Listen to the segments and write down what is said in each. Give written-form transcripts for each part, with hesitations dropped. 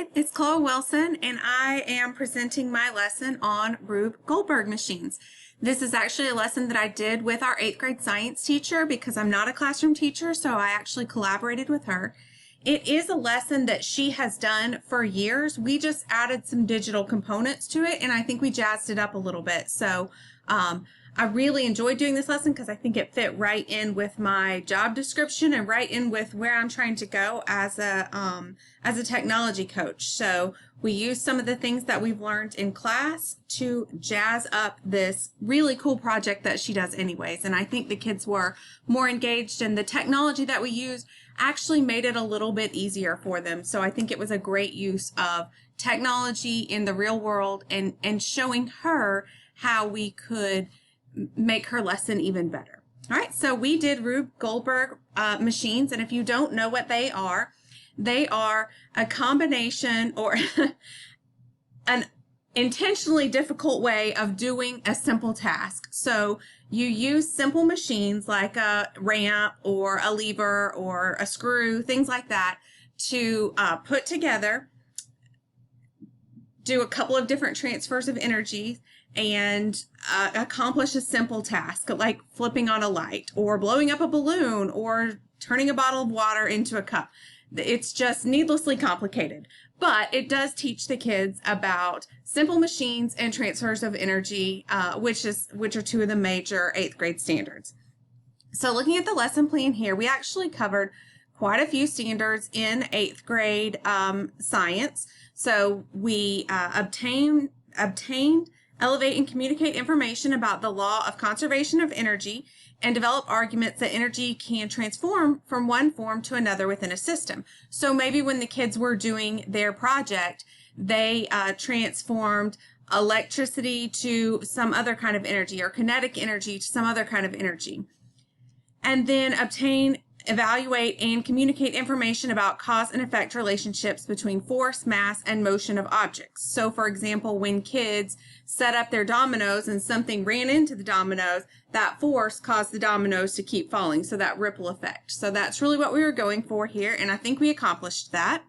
Hi, it's Chloe Wilson, and I am presenting my lesson on Rube Goldberg machines. This is actually a lesson that I did with our 8th grade science teacher because I'm not a classroom teacher, so I actually collaborated with her. It is a lesson that she has done for years. We just added some digital components to it, and I think we jazzed it up a little bit. So I really enjoyed doing this lesson because I think it fit right in with my job description and right in with where I'm trying to go as a technology coach. So we used some of the things that we've learned in class to jazz up this really cool project that she does anyways. And I think the kids were more engaged, and the technology that we used actually made it a little bit easier for them. So I think it was a great use of technology in the real world and showing her how we could make her lesson even better. All right, so we did Rube Goldberg machines, and if you don't know what they are a combination or an intentionally difficult way of doing a simple task. So you use simple machines like a ramp or a lever or a screw, things like that, to put together, do a couple of different transfers of energy, and accomplish a simple task like flipping on a light or blowing up a balloon or turning a bottle of water into a cup. It's just needlessly complicated, but it does teach the kids about simple machines and transfers of energy, which are two of the major 8th grade standards. So looking at the lesson plan here, we actually covered quite a few standards in 8th grade science. So we obtained, elevate, and communicate information about the law of conservation of energy, and develop arguments that energy can transform from one form to another within a system. So maybe when the kids were doing their project, they transformed electricity to some other kind of energy, or kinetic energy to some other kind of energy. And then obtain, evaluate, and communicate information about cause and effect relationships between force, mass, and motion of objects. So for example, when kids set up their dominoes and something ran into the dominoes, that force caused the dominoes to keep falling, so that ripple effect. So that's really what we were going for here, and I think we accomplished that.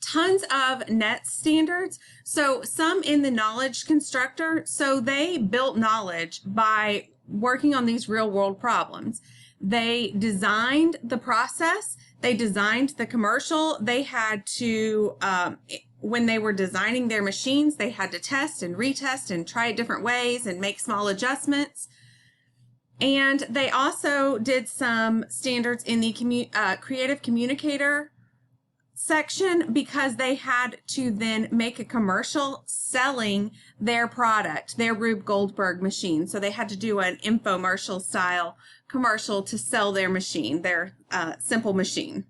Tons of net standards. So some in the knowledge constructor, so they built knowledge by working on these real world problems. They designed the process, they designed the commercial, they had to, when they were designing their machines, they had to test and retest and try it different ways and make small adjustments. And they also did some standards in the creative communicator section, because they had to then make a commercial selling their product, their Rube Goldberg machine. So they had to do an infomercial style commercial to sell their machine, their simple machine.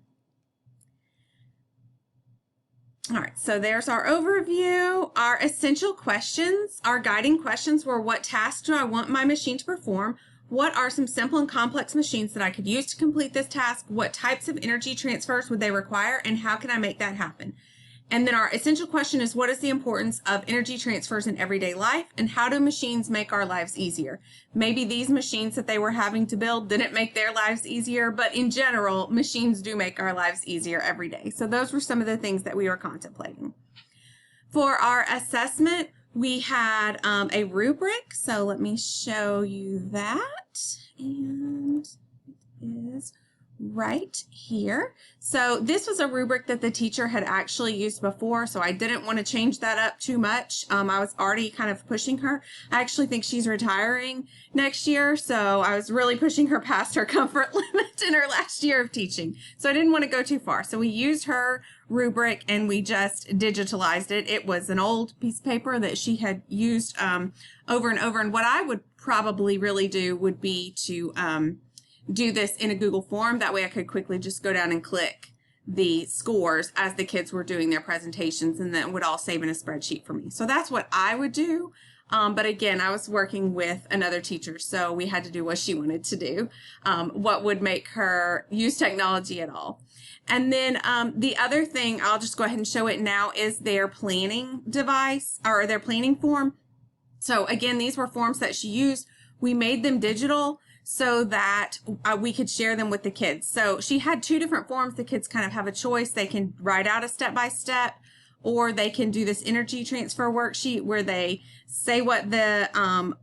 All right, so there's our overview. Our essential questions, our guiding questions were: what tasks do I want my machine to perform? What are some simple and complex machines that I could use to complete this task? What types of energy transfers would they require, and how can I make that happen? And then our essential question is: what is the importance of energy transfers in everyday life, and how do machines make our lives easier? Maybe these machines that they were having to build didn't make their lives easier, but in general, machines do make our lives easier every day. So those were some of the things that we were contemplating. For our assessment, we had a rubric, so let me show you that, and it is right here. So this was a rubric that the teacher had actually used before, so I didn't want to change that up too much. I was already kind of pushing her. I actually think she's retiring next year, so I was really pushing her past her comfort limit in her last year of teaching. So I didn't want to go too far. So we used her rubric and we just digitalized it. It was an old piece of paper that she had used over and over. And what I would probably really do would be to do this in a Google form. That way I could quickly just go down and click the scores as the kids were doing their presentations, and then it would all save in a spreadsheet for me. So that's what I would do. But again, I was working with another teacher, so we had to do what she wanted to do, what would make her use technology at all. And then the other thing, I'll just go ahead and show it now, is their planning device, or their planning form. So again, these were forms that she used. We made them digital so that we could share them with the kids. So she had 2 different forms. The kids kind of have a choice. They can write out a step-by-step, or they can do this energy transfer worksheet where they say what the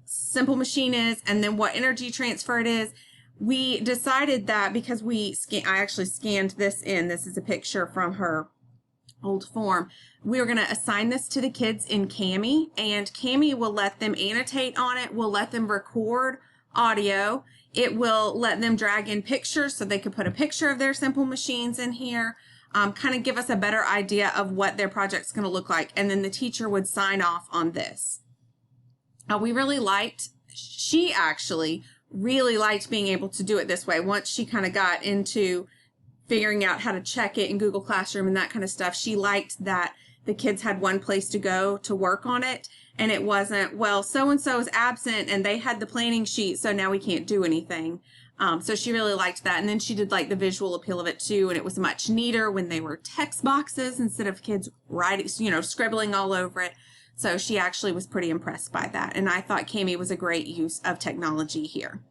simple machine is and then what energy transfer it is. We decided that because I actually scanned this in. This is a picture from her old form. We were going to assign this to the kids in Cami, and Cami will let them annotate on it. We'll let them record audio. It will let them drag in pictures so they could put a picture of their simple machines in here, kind of give us a better idea of what their project's going to look like. And then the teacher would sign off on this. She actually really liked being able to do it this way. Once she kind of got into figuring out how to check it in Google Classroom and that kind of stuff, she liked that the kids had one place to go to work on it. And it wasn't, well, so-and-so is absent and they had the planning sheet, so now we can't do anything. So she really liked that. And then she did like the visual appeal of it too. And it was much neater when they were text boxes instead of kids writing, scribbling all over it. So she actually was pretty impressed by that. And I thought Cami was a great use of technology here.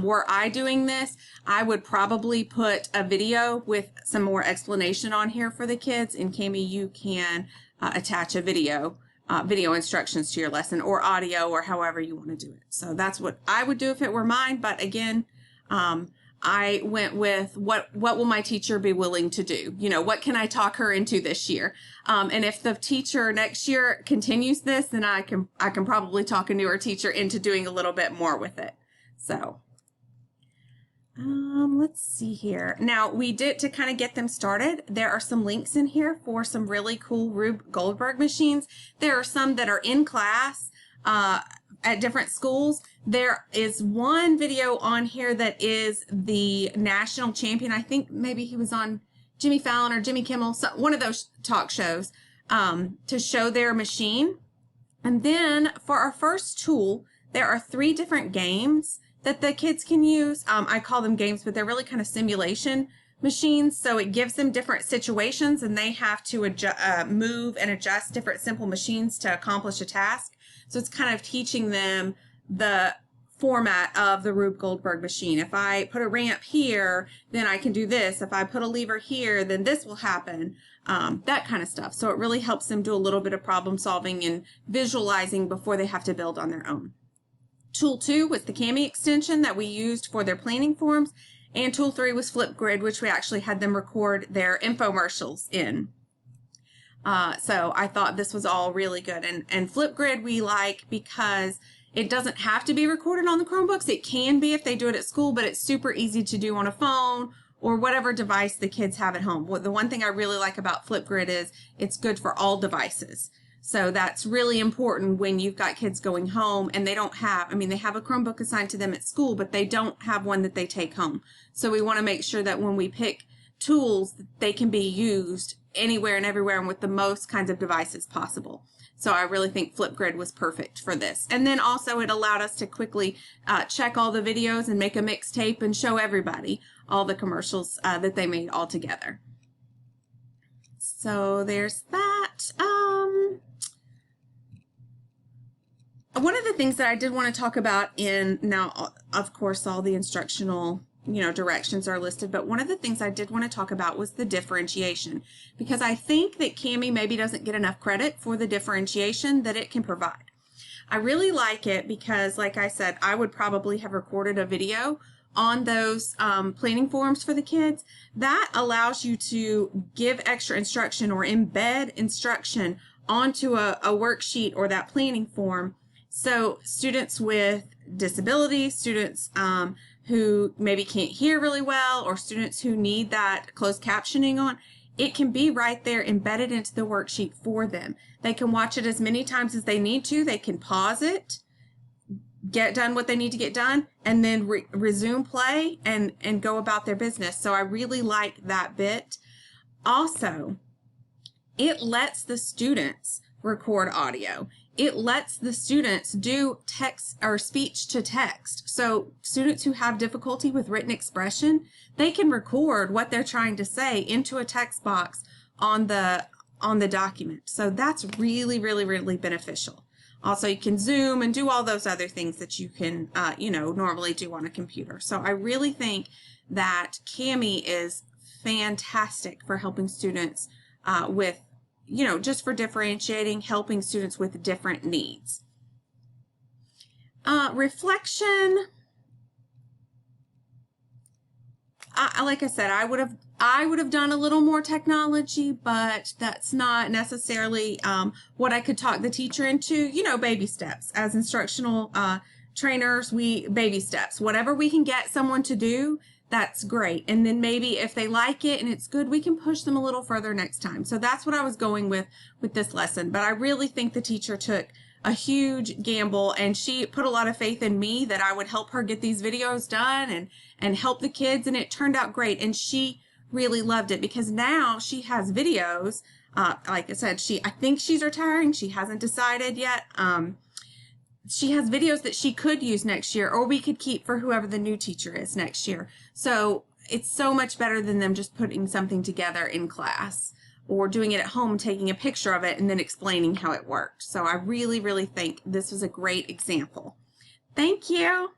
Were I doing this, I would probably put a video with some more explanation on here for the kids. In Cami, you can attach a video instructions to your lesson, or audio, or however you want to do it. So that's what I would do if it were mine. But again, I went with what will my teacher be willing to do? What can I talk her into this year? And if the teacher next year continues this, then I can probably talk a newer teacher into doing a little bit more with it. So let's see here. Now we did, to kind of get them started, there are some links in here for some really cool Rube Goldberg machines. There are some that are in class at different schools. There is one video on here that is the national champion. I think maybe he was on Jimmy Fallon or Jimmy Kimmel, one of those talk shows, to show their machine. And then for our first tool, there are 3 different games that the kids can use. I call them games, but they're really kind of simulation machines. So it gives them different situations and they have to move and adjust different simple machines to accomplish a task. So it's kind of teaching them the format of the Rube Goldberg machine. If I put a ramp here, then I can do this. If I put a lever here, then this will happen. That kind of stuff. So it really helps them do a little bit of problem solving and visualizing before they have to build on their own. Tool 2 was the Cami extension that we used for their planning forms. And tool 3 was Flipgrid, which we actually had them record their infomercials in. So I thought this was all really good. And Flipgrid we like because it doesn't have to be recorded on the Chromebooks. It can be if they do it at school, but it's super easy to do on a phone or whatever device the kids have at home. The one thing I really like about Flipgrid is it's good for all devices. So that's really important when you've got kids going home and they don't have, they have a Chromebook assigned to them at school, but they don't have one that they take home. So we want to make sure that when we pick tools, they can be used anywhere and everywhere and with the most kinds of devices possible. So I really think Flipgrid was perfect for this. And then also it allowed us to quickly check all the videos and make a mixtape and show everybody all the commercials that they made all together. So there's that. One of the things that I did want to talk about now, of course, all the instructional, directions are listed, but one of the things I did want to talk about was the differentiation, because I think that Cami maybe doesn't get enough credit for the differentiation that it can provide. I really like it because, like I said, I would probably have recorded a video on those planning forms for the kids. That allows you to give extra instruction or embed instruction onto a worksheet or that planning form. So students with disabilities, students who maybe can't hear really well, or students who need that closed captioning on, it can be right there embedded into the worksheet for them. They can watch it as many times as they need to. They can pause it, get done what they need to get done, and then resume play and go about their business. So I really like that bit. Also, it lets the students record audio. It lets the students do text or speech to text. So students who have difficulty with written expression, they can record what they're trying to say into a text box on the document. So that's really, really, really beneficial. Also, you can Zoom and do all those other things that you can, normally do on a computer. So I really think that Kami is fantastic for helping students with, just for differentiating, helping students with different needs. Reflection. Like I said, I would have done a little more technology, but that's not necessarily what I could talk the teacher into. Baby steps. As instructional trainers, baby steps. Whatever we can get someone to do, that's great. And then maybe if they like it and it's good, we can push them a little further next time. So that's what I was going with this lesson. But I really think the teacher took a huge gamble, and she put a lot of faith in me that I would help her get these videos done and help the kids, and it turned out great. And she really loved it because now she has videos. Like I said, I think she's retiring. She hasn't decided yet. She has videos that she could use next year, or we could keep for whoever the new teacher is next year. So it's so much better than them just putting something together in class or doing it at home, taking a picture of it and then explaining how it worked. So I really, really think this was a great example. Thank you.